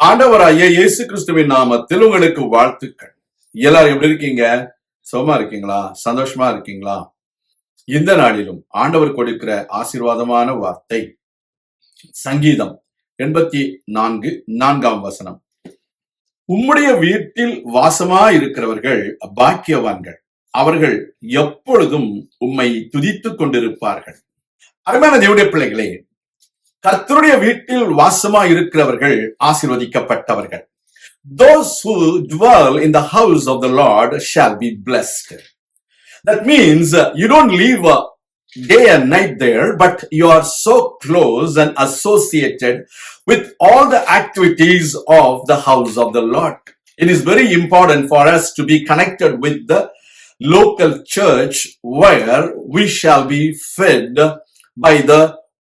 ஆண்டவராகிய இயேசு கிறிஸ்துவின் நாமத்தில் உங்களுக்கு வாழ்த்துக்கள். எல்லாரும் எப்படி இருக்கீங்க? சுகமா இருக்கீங்களா? சந்தோஷமா இருக்கீங்களா? இந்த நாளிலும் ஆண்டவர் கொடுக்கிற ஆசீர்வாதமான வார்த்தை சங்கீதம் 84:4 உம்முடைய வீட்டில் வாசமா இருக்கிறவர்கள் பாக்கியவான்கள், அவர்கள் எப்பொழுதும் உம்மை துதித்துக் கொண்டிருப்பார்கள். அருமையான தேவனுடைய பிள்ளைகளே, கர்த்தருடைய வீட்டில் வாசமா இருக்கிறவர்கள் ஆசீர்வதிக்கப்பட்டவர்கள். Those who dwell in the house of the Lord shall be blessed. That means you don't live day and night there, but you are so close and associated with all the activities of the house of the Lord. It is very important for us to be connected with the local church where we shall be fed by the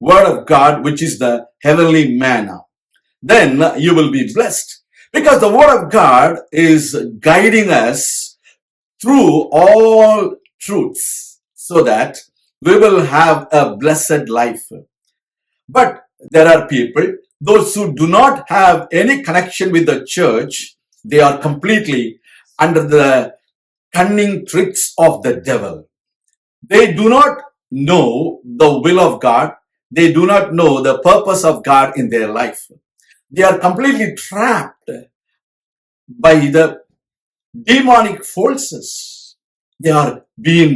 Word of God, which is the heavenly manna. Then you will be blessed, because the Word of God is guiding us through all truths so that we will have a blessed life. But there are people, those who do not have any connection with the church, they are completely under the cunning tricks of the devil. They do not know the will of God. They do not know the purpose of God in their life. They are completely trapped by the demonic forces. They are being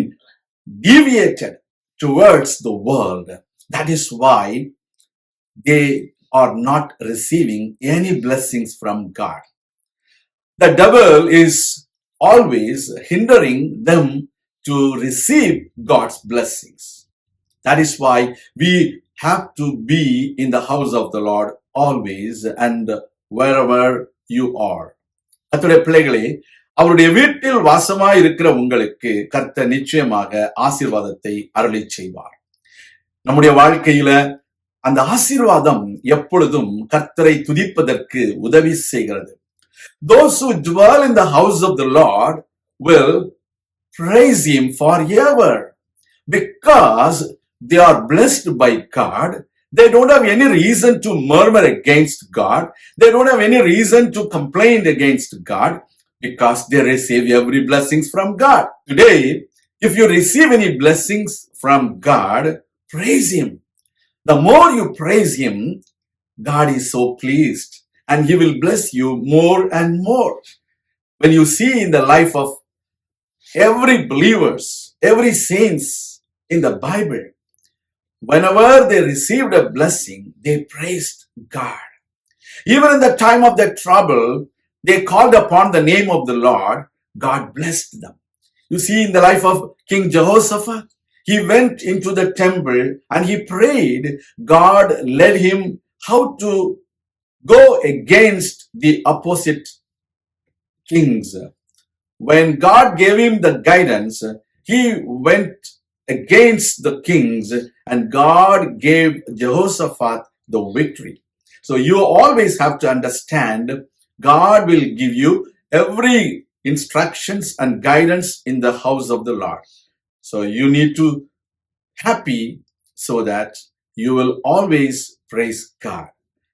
deviated towards the world. That is why they are not receiving any blessings from God. The devil is always hindering them to receive God's blessings. That is why we have to be in the house of the Lord always and wherever you are. கர்த்தருடைய பிள்ளைகளே, அவருடைய வீட்டில் வாசமாய் இருக்கிற உங்களுக்கு கர்த்தர் நிச்சயமாக ஆசீர்வாதத்தை அருளி செய்வார். நம்முடைய வாழ்க்கையில அந்த ஆசீர்வாதம் எப்பொழுதும் கர்த்தரை துதிப்பதற்கு உதவி செய்கிறது. Those who dwell in the house of the Lord will praise Him forever, because they are blessed by God. They don't have any reason to murmur against God. They don't have any reason to complain against God, because they receive every blessings from God. Today, if you receive any blessings from God, praise Him. The more you praise Him, God is so pleased and He will bless you more and more. When you see in the life of every believers, every saints in the Bible, whenever they received a blessing, they praised God. Even in the time of their trouble, they called upon the name of the Lord. God blessed them. You see in the life of King Jehoshaphat, he went into the temple and he prayed. God led him how to go against the opposite kings. When God gave him the guidance, he went against the kings and God gave Jehoshaphat the victory. So you always have to understand, God will give you every instructions and guidance in the house of the Lord. So you need to happy so that you will always praise God.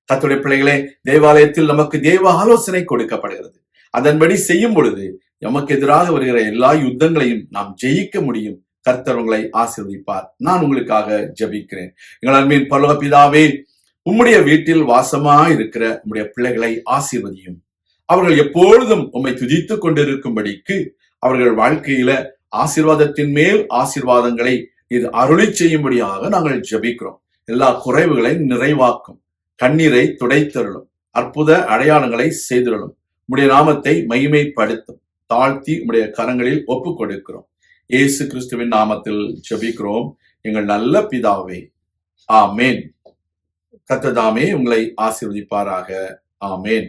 கர்த்தருடைய பிள்ளைகளே, தேவாலயத்தில் நமக்கு தேவ ஆலோசனை கொடுக்கப்படுகிறது. அதன்படி செய்யும் பொழுது நமக்கு எதிராக வருகிற எல்லா யுத்தங்களையும் நாம் ஜெயிக்க முடியும். கர்த்தர் உங்களை ஆசீர்வதிப்பார். நான் உங்களுக்காக ஜெபிக்கிறேன். எங்கள் அன்பின் பரலோக பிதாவே, உம்முடைய வீட்டில் வாசமா இருக்கிற உம்முடைய பிள்ளைகளை ஆசீர்வதியும். அவர்கள் எப்பொழுதும் உம்மை துதித்துக் கொண்டிருக்கும்படிக்கு அவர்கள் வாழ்க்கையில ஆசீர்வாதத்தின் மேல் ஆசீர்வாதங்களை இது அருளி செய்யும்படியாக நாங்கள் ஜெபிக்கிறோம். எல்லா குறைவுகளையும் நிறைவாக்கும், கண்ணீரை துடைத்தருளும், அற்புத அடையாளங்களை செய்திருளும். உம்முடைய நாமத்தை மகிமைப்படுத்தும். தாழ்த்தி உம்முடைய கரங்களில் ஒப்புக் கொடுக்கிறோம். இயேசு கிறிஸ்துவின் நாமத்தில் ஜெபிக்கிறோம் எங்கள் நல்ல பிதாவே, ஆமேன். கர்த்தர் தாமே உங்களை ஆசீர்வதிப்பாராக. ஆமேன்.